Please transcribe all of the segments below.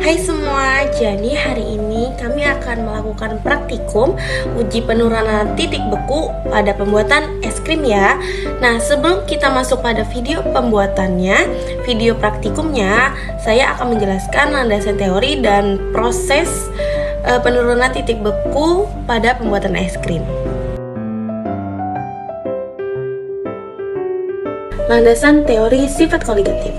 Hai semua, jadi hari ini kami akan melakukan praktikum uji penurunan titik beku pada pembuatan es krim ya. Nah, sebelum kita masuk pada video pembuatannya, video praktikumnya, saya akan menjelaskan landasan teori dan proses penurunan titik beku pada pembuatan es krim. Landasan teori sifat koligatif.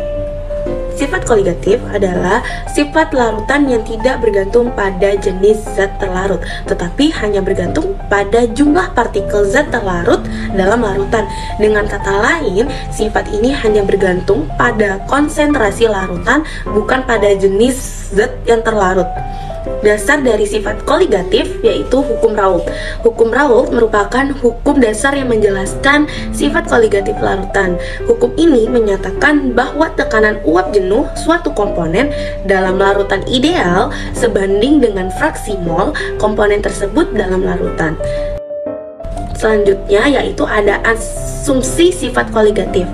Sifat koligatif adalah sifat larutan yang tidak bergantung pada jenis zat terlarut, tetapi hanya bergantung pada jumlah partikel zat terlarut dalam larutan. Dengan kata lain, sifat ini hanya bergantung pada konsentrasi larutan, bukan pada jenis zat yang terlarut. Dasar dari sifat koligatif yaitu hukum Raoult. Hukum Raoult merupakan hukum dasar yang menjelaskan sifat koligatif larutan. Hukum ini menyatakan bahwa tekanan uap jenuh suatu komponen dalam larutan ideal sebanding dengan fraksi mol komponen tersebut dalam larutan. Selanjutnya yaitu ada asumsi sifat koligatif.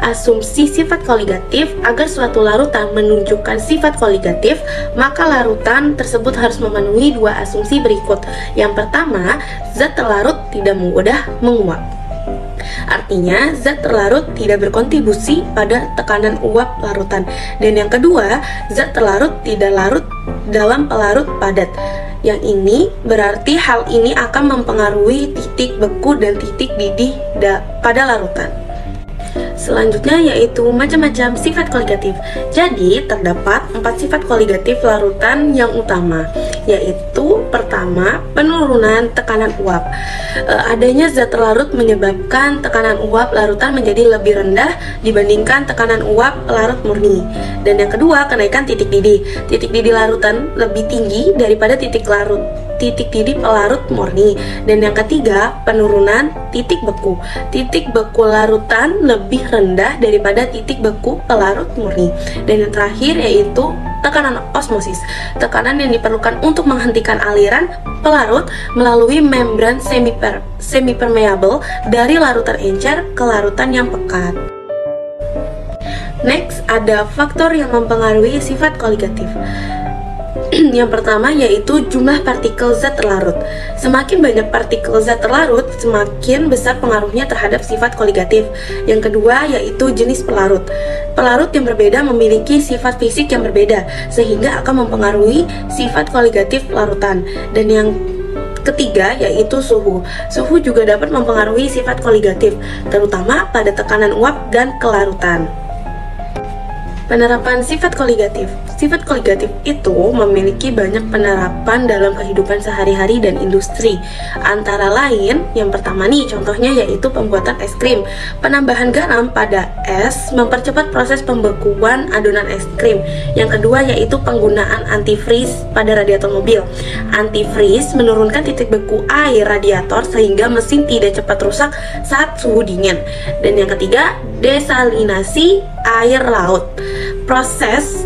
Asumsi sifat koligatif: agar suatu larutan menunjukkan sifat koligatif, maka larutan tersebut harus memenuhi dua asumsi berikut. Yang pertama, zat terlarut tidak mudah menguap. Artinya, zat terlarut tidak berkontribusi pada tekanan uap larutan. Dan yang kedua, zat terlarut tidak larut dalam pelarut padat. Yang ini berarti hal ini akan mempengaruhi titik beku dan titik didih pada larutan. Selanjutnya yaitu macam-macam sifat koligatif. Jadi terdapat 4 sifat koligatif larutan yang utama, yaitu pertama, penurunan tekanan uap. Adanya zat terlarut menyebabkan tekanan uap larutan menjadi lebih rendah dibandingkan tekanan uap larut murni. Dan yang kedua, kenaikan titik didih. Titik didih larutan lebih tinggi daripada titik didih pelarut murni. Dan yang ketiga, penurunan titik beku. Titik beku larutan lebih rendah daripada titik beku pelarut murni. Dan yang terakhir yaitu tekanan osmosis. Tekanan yang diperlukan untuk menghentikan aliran pelarut melalui membran semipermeable dari larutan encer ke larutan yang pekat. Next, ada faktor yang mempengaruhi sifat koligatif. Yang pertama yaitu jumlah partikel zat terlarut. Semakin banyak partikel zat terlarut, semakin besar pengaruhnya terhadap sifat koligatif. Yang kedua yaitu jenis pelarut. Pelarut yang berbeda memiliki sifat fisik yang berbeda, sehingga akan mempengaruhi sifat koligatif larutan. Dan yang ketiga yaitu suhu. Suhu juga dapat mempengaruhi sifat koligatif, terutama pada tekanan uap dan kelarutan. Penerapan sifat koligatif. Sifat koligatif itu memiliki banyak penerapan dalam kehidupan sehari-hari dan industri. Antara lain, yang pertama nih contohnya yaitu pembuatan es krim. Penambahan garam pada es mempercepat proses pembekuan adonan es krim. Yang kedua yaitu penggunaan antifreeze pada radiator mobil. Antifreeze menurunkan titik beku air radiator sehingga mesin tidak cepat rusak saat suhu dingin. Dan yang ketiga, desalinasi air laut. Proses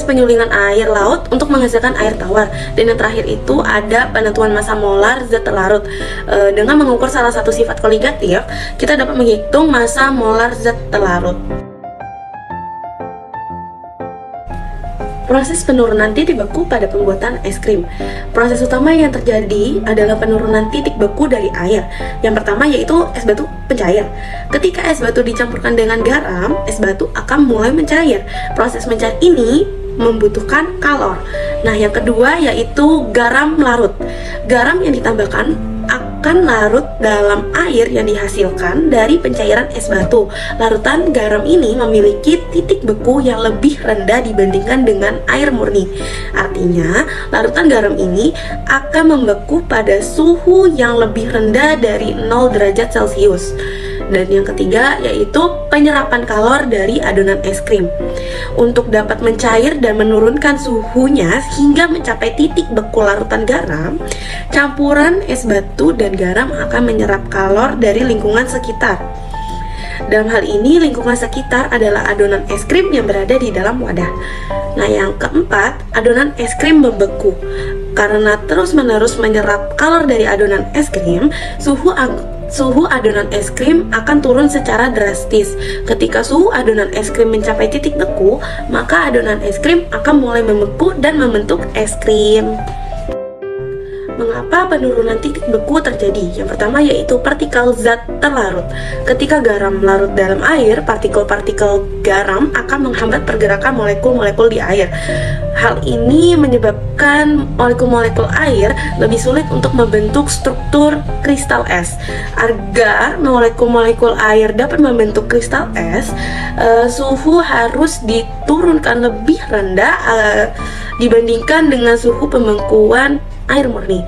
penyulingan air laut untuk menghasilkan air tawar. Dan yang terakhir itu ada penentuan massa molar zat terlarut. Dengan mengukur salah satu sifat koligatif, kita dapat menghitung massa molar zat terlarut. Proses penurunan titik beku pada pembuatan es krim. Proses utama yang terjadi adalah penurunan titik beku dari air. Yang pertama yaitu es batu pencair. Ketika es batu dicampurkan dengan garam, es batu akan mulai mencair. Proses mencair ini membutuhkan kalor. Nah, yang kedua yaitu garam larut. Garam yang ditambahkan akan larut dalam air yang dihasilkan dari pencairan es batu. Larutan garam ini memiliki titik beku yang lebih rendah dibandingkan dengan air murni. Artinya, larutan garam ini akan membeku pada suhu yang lebih rendah dari 0 derajat Celcius. Dan yang ketiga yaitu penyerapan kalor dari adonan es krim. Untuk dapat mencair dan menurunkan suhunya hingga mencapai titik beku larutan garam, campuran es batu dan garam akan menyerap kalor dari lingkungan sekitar. Dalam hal ini, lingkungan sekitar adalah adonan es krim yang berada di dalam wadah. Nah, yang keempat, adonan es krim membeku. Karena terus-menerus menyerap kalor dari adonan es krim, suhu adonan es krim akan turun secara drastis. Ketika suhu adonan es krim mencapai titik beku, maka adonan es krim akan mulai membeku dan membentuk es krim. Mengapa penurunan titik beku terjadi? Yang pertama yaitu partikel zat terlarut. Ketika garam larut dalam air, partikel-partikel garam akan menghambat pergerakan molekul-molekul di air. Hal ini menyebabkan molekul-molekul air lebih sulit untuk membentuk struktur kristal es. Agar molekul-molekul air dapat membentuk kristal es, suhu harus diturunkan lebih rendah dibandingkan dengan suhu pembekuan air murni.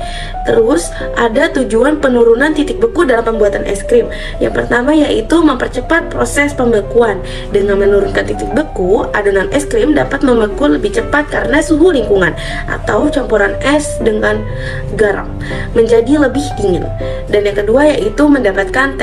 Terus ada tujuan penurunan titik beku dalam pembuatan es krim. Yang pertama yaitu mempercepat proses pembekuan. Dengan menurunkan titik beku, adonan es krim dapat membeku lebih cepat karena suhu lingkungan atau campuran es dengan garam menjadi lebih dingin. Dan yang kedua yaitu mendapatkan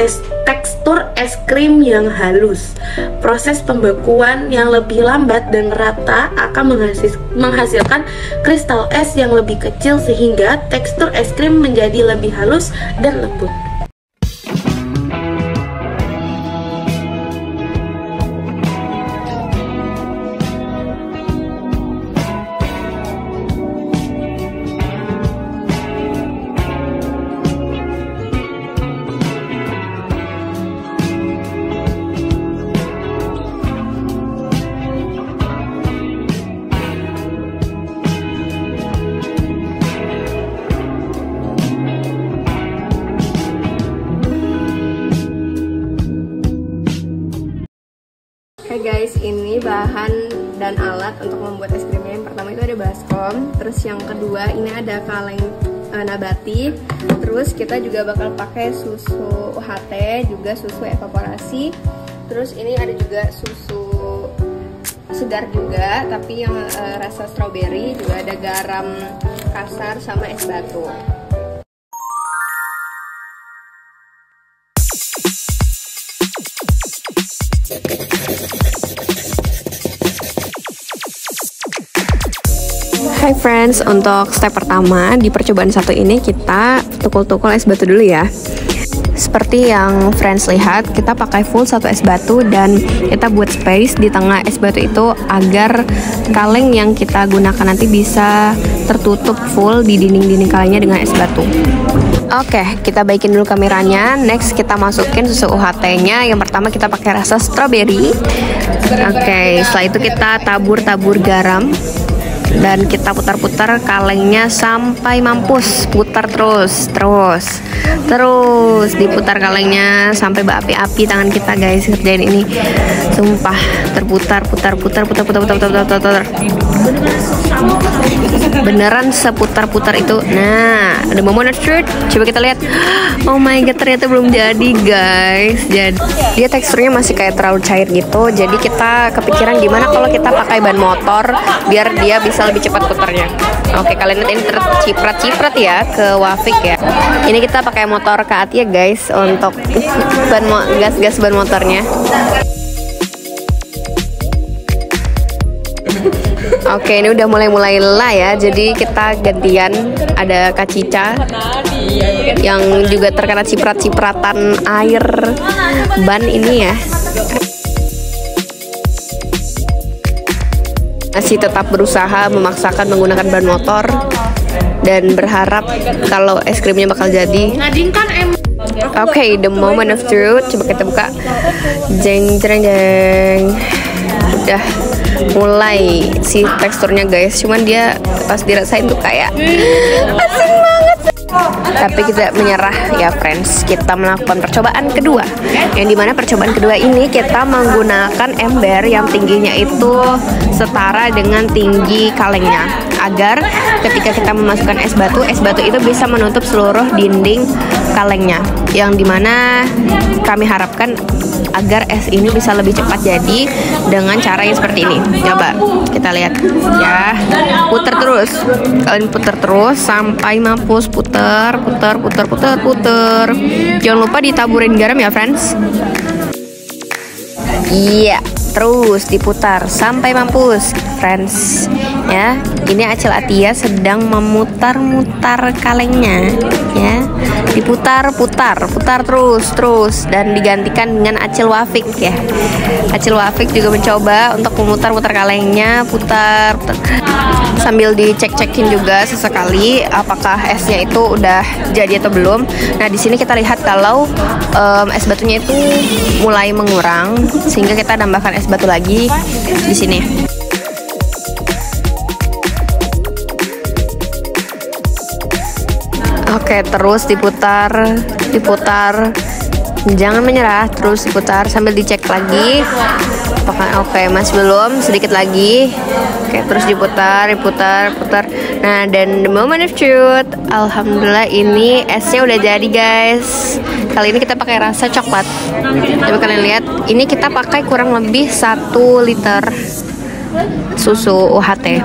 tekstur es krim yang halus. Proses pembekuan yang lebih lambat dan rata akan menghasilkan kristal es yang lebih kecil sehingga tekstur es krim menjadi lebih halus dan lembut. Hai guys, ini bahan dan alat untuk membuat es krimnya. Yang pertama itu ada baskom, terus yang kedua ini ada kaleng nabati, terus kita juga bakal pakai susu UHT, juga susu evaporasi, terus ini ada juga susu segar juga, tapi yang rasa strawberry, juga ada garam kasar sama es batu. Hai friends, untuk step pertama di percobaan satu ini kita tukul-tukul es batu dulu ya. Seperti yang friends lihat, kita pakai full satu es batu dan kita buat space di tengah es batu itu agar kaleng yang kita gunakan nanti bisa tertutup full di dinding-dinding kalengnya dengan es batu. Oke, kita baikin dulu kameranya. Next kita masukin susu UHT-nya. Yang pertama kita pakai rasa strawberry. Oke, setelah itu kita tabur-tabur garam dan kita putar-putar kalengnya sampai mampus. Putar terus diputar kalengnya sampai berapi-api tangan kita guys. Kerjain ini sumpah, putar beneran seputar-putar itu. Nah, ada momen shoot, coba kita lihat. Oh my god, ternyata belum jadi guys. Jadi dia teksturnya masih kayak terlalu cair gitu. Jadi kita kepikiran gimana kalau kita pakai ban motor biar dia bisa lebih cepat putarnya. Oke, kalian lihat ini terciprat-ciprat ya ke Wafik ya. Ini kita pakai motor Kaat ya guys untuk gas ban motornya. Oke, ini udah mulai lelah ya. Jadi kita gantian, ada Kak Cica yang juga terkena ciprat-cipratan air ban ini ya. Masih tetap berusaha memaksakan menggunakan ban motor dan berharap kalau es krimnya bakal jadi. Oke, the moment of truth. Coba kita buka. Jeng. Udah mulai si teksturnya guys. Cuman dia pas dirasain tuh kayak asin banget. Tapi kita menyerah ya friends. Kita melakukan percobaan kedua, yang dimana percobaan kedua ini kita menggunakan ember yang tingginya itu setara dengan tinggi kalengnya, agar ketika kita memasukkan es batu itu bisa menutup seluruh dinding kalengnya. Yang dimana kami harapkan agar es ini bisa lebih cepat jadi dengan cara yang seperti ini. Coba kita lihat ya. Putar terus, kalian putar terus sampai mampus. Putar. Jangan lupa ditaburin garam ya friends. Iya, terus diputar sampai mampus, friends. Ya, ini Acil Atia sedang memutar-mutar kalengnya, ya. Diputar-putar terus dan digantikan dengan Acil Wafik ya. Acil Wafik juga mencoba untuk memutar-mutar kalengnya, putar sambil dicek-cekin juga sesekali apakah esnya itu udah jadi atau belum. Nah, di sini kita lihat kalau es batunya itu mulai mengurang, sehingga kita tambahkan es batu lagi di sini. Oke, terus diputar, jangan menyerah, terus diputar sambil dicek lagi. Oke, masih belum, sedikit lagi. Oke, terus diputar. Nah, dan the moment of truth, alhamdulillah ini esnya udah jadi, guys. Kali ini kita pakai rasa coklat. Coba kalian lihat, ini kita pakai kurang lebih 1 liter susu UHT.